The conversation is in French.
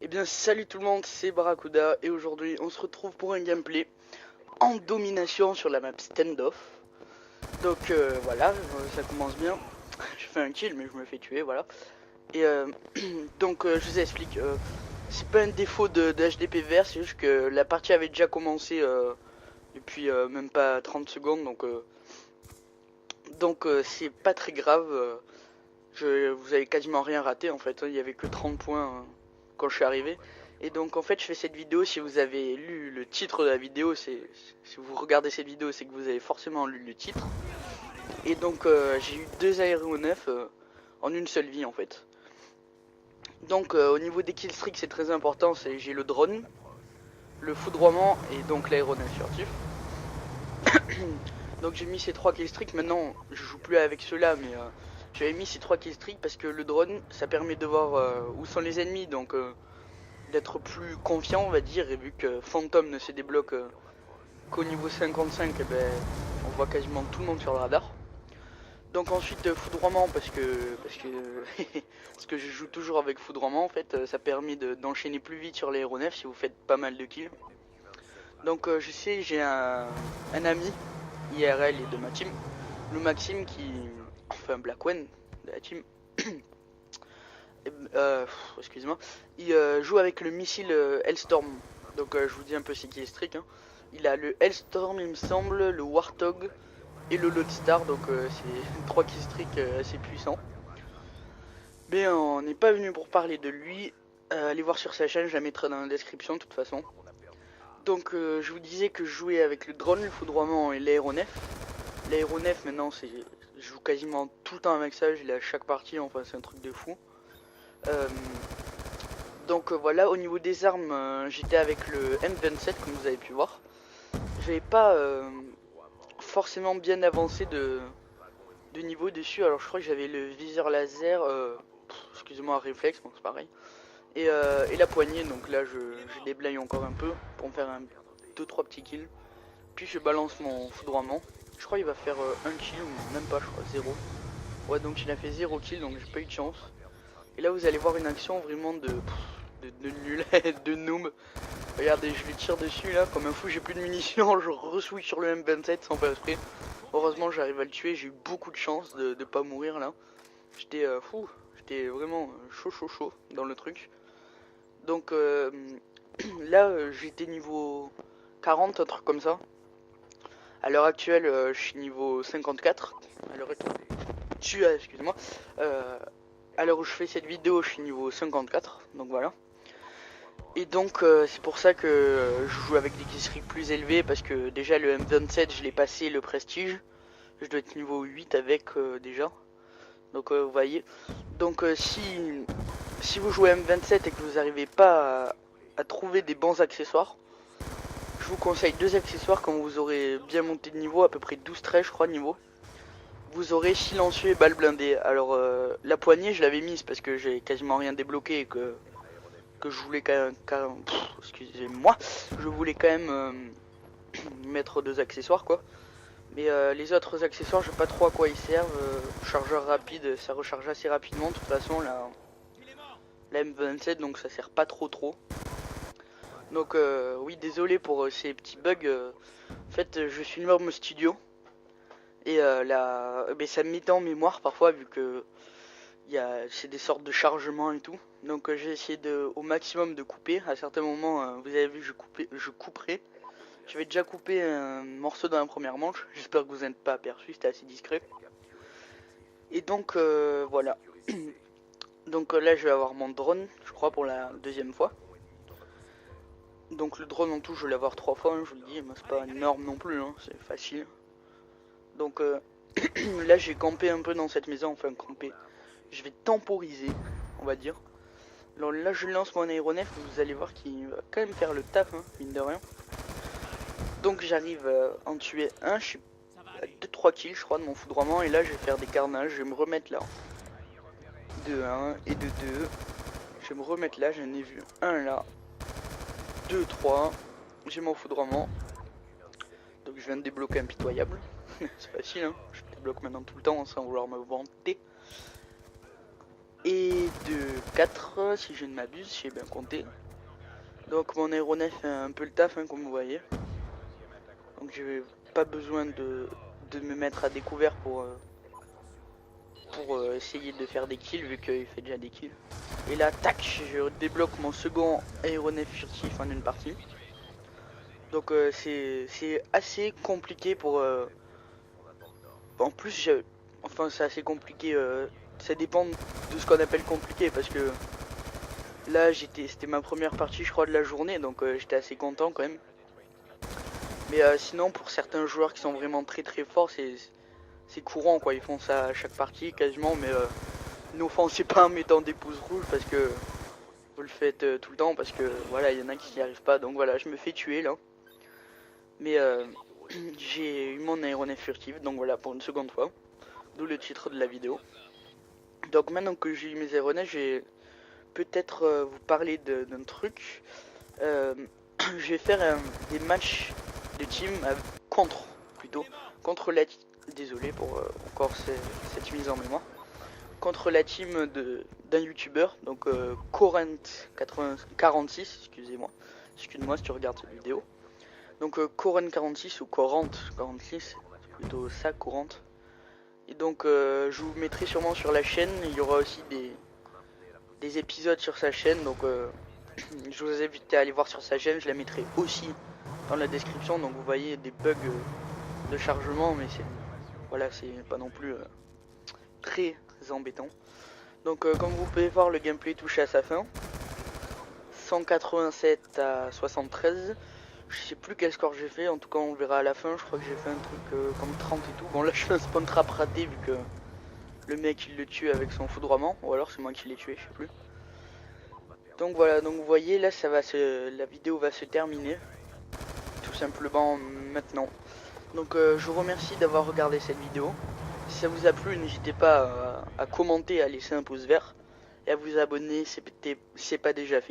Eh bien salut tout le monde, c'est Barracuda et aujourd'hui on se retrouve pour un gameplay en domination sur la map standoff. Donc voilà, ça commence bien. Je fais un kill mais je me fais tuer, voilà. Et donc je vous explique, c'est pas un défaut de HDP vert, c'est juste que la partie avait déjà commencé depuis même pas 30 secondes, donc c'est pas très grave. Vous avez quasiment rien raté en fait, hein. Il y avait que 30 points quand je suis arrivé. Et donc en fait je fais cette vidéo, si vous avez lu le titre de la vidéo, si vous regardez cette vidéo, c'est que vous avez forcément lu le titre. Et donc j'ai eu 2 aéronefs en une seule vie en fait. Donc au niveau des killstreaks c'est très important, j'ai le drone, le foudroiement et donc l'aéronef furtif. Donc j'ai mis ces 3 killstreaks, maintenant je joue plus avec ceux-là mais j'avais mis ces 3 killstreaks parce que le drone ça permet de voir où sont les ennemis, donc d'être plus confiant on va dire, et vu que Phantom ne se débloque qu'au niveau 55, et ben, on voit quasiment tout le monde sur le radar. Donc ensuite foudroiement parce que parce que je joue toujours avec foudroiement en fait, ça permet d'enchaîner plus vite sur l'aéronef si vous faites pas mal de kills. Donc je sais, j'ai un ami IRL et de ma team, le Maxime, enfin Blackwen de la team. Excusez-moi, il joue avec le missile Hellstorm. Donc je vous dis un peu c'est qui est strict, hein. Il a le Hellstorm il me semble, le Warthog et le Lodestar, donc c'est 3 killstreaks assez puissants. Mais on n'est pas venu pour parler de lui, allez voir sur sa chaîne, je la mettrai dans la description de toute façon. Donc je vous disais que je jouais avec le drone, le foudroiement et l'aéronef. L'aéronef maintenant je joue quasiment tout le temps avec ça, je l'ai à chaque partie, enfin c'est un truc de fou. Donc voilà, au niveau des armes, j'étais avec le M27 comme vous avez pu voir. J'avais pas forcément bien avancé de niveau dessus, alors je crois que j'avais le viseur laser, excusez-moi, réflexe, bon c'est pareil. Et la poignée, donc là je déblaye encore un peu pour me faire 2-3 petits kills. Puis je balance mon foudroiement. Je crois qu'il va faire 1 kill ou même pas, je crois, 0. Ouais, donc il a fait 0 kill, donc j'ai pas eu de chance. Et là vous allez voir une action vraiment de nul, de noob. Regardez, je lui tire dessus là, comme un fou, j'ai plus de munitions, je re-switch sur le M27 sans faire exprès. Heureusement j'arrive à le tuer, j'ai eu beaucoup de chance de pas mourir là. J'étais fou, j'étais vraiment chaud dans le truc. Donc là j'étais niveau 40, un truc comme ça. À l'heure actuelle je suis niveau 54. À l'heure actuelle, excusez-moi. À l'heure où je fais cette vidéo je suis niveau 54, donc voilà. Et donc c'est pour ça que je joue avec des killstreaks plus élevés, parce que déjà le M27 je l'ai passé le prestige. Je dois être niveau 8 avec déjà. Donc vous voyez. Donc si vous jouez M27 et que vous n'arrivez pas à trouver des bons accessoires, je vous conseille 2 accessoires quand vous aurez bien monté de niveau, à peu près 12-13 je crois niveau. Vous aurez silencieux et balle blindée. Alors la poignée je l'avais mise parce que j'ai quasiment rien débloqué et que je voulais quand même excusez-moi, je voulais quand même mettre 2 accessoires quoi. Mais les autres accessoires je sais pas trop à quoi ils servent. Chargeur rapide, ça recharge assez rapidement de toute façon la M27, donc ça sert pas trop. Donc oui, désolé pour ces petits bugs. En fait je suis une studio et mais ça me mettait en mémoire parfois, vu que c'est des sortes de chargements et tout. Donc j'ai essayé au maximum de couper. À certains moments, vous avez vu, je couperai. J'avais déjà coupé un morceau dans la première manche. J'espère que vous n'êtes pas aperçu, c'était assez discret. Et donc voilà. Donc là je vais avoir mon drone, je crois, pour la 2e fois. Donc le drone en tout je vais l'avoir 3 fois, hein, je vous le dis, mais c'est pas énorme non plus, hein, c'est facile. Donc là j'ai campé un peu dans cette maison, enfin campé. Je vais temporiser, on va dire. Alors là je lance mon aéronef, vous allez voir qu'il va quand même faire le taf, hein, mine de rien. Donc j'arrive à en tuer un, je suis à 2-3 kills je crois de mon foudroiement, et là je vais faire des carnages, je vais me remettre là. De 1 et de 2. Je vais me remettre là, j'en ai vu un là. 2, 3. J'ai mon foudroiement. Donc je viens de débloquer impitoyable. C'est facile, hein, je débloque maintenant tout le temps sans vouloir me vanter. et de 4 si je ne m'abuse, j'ai bien compté. Donc mon aéronef fait un peu le taf comme vous voyez. Donc j'ai pas besoin de me mettre à découvert pour essayer de faire des kills vu qu'il fait déjà des kills. Et là tac, je débloque mon second aéronef furtif en une partie. Donc c'est assez compliqué pour... En plus enfin c'est assez compliqué, ça dépend de ce qu'on appelle compliqué parce que là c'était ma première partie je crois de la journée donc j'étais assez content quand même. Mais sinon pour certains joueurs qui sont vraiment très forts c'est courant quoi, ils font ça à chaque partie quasiment mais n'offensez pas en mettant des pouces rouges parce que vous le faites tout le temps parce que voilà il y en a qui n'y arrivent pas donc voilà je me fais tuer là. Mais j'ai eu mon aéronef furtif donc voilà pour une seconde fois, d'où le titre de la vidéo. Donc maintenant que j'ai eu mes aéronefs je vais peut-être vous parler d'un truc. Je vais faire des matchs de team contre la désolé pour encore cette mise en mémoire, contre la team d'un youtubeur donc Corent46, excuse-moi si tu regardes cette vidéo. Donc Corent46 ou Corant46, c'est plutôt ça, Courant. Et donc je vous mettrai sûrement sur la chaîne, il y aura aussi des épisodes sur sa chaîne, donc je vous invite à aller voir sur sa chaîne, je la mettrai aussi dans la description. Donc vous voyez des bugs de chargement, mais c'est voilà, c'est pas non plus très embêtant. Donc comme vous pouvez voir, le gameplay touche à sa fin. 187 à 73. Je sais plus quel score j'ai fait, en tout cas on verra à la fin. Je crois que j'ai fait un truc comme 30 et tout. Bon là je fais un spawn trap raté vu que le mec il le tue avec son foudroiement, ou alors c'est moi qui l'ai tué, je sais plus. Donc voilà, donc vous voyez là la vidéo va se terminer tout simplement maintenant. Donc je vous remercie d'avoir regardé cette vidéo. Si ça vous a plu, n'hésitez pas à commenter, à laisser un pouce vert et à vous abonner si c'est pas déjà fait.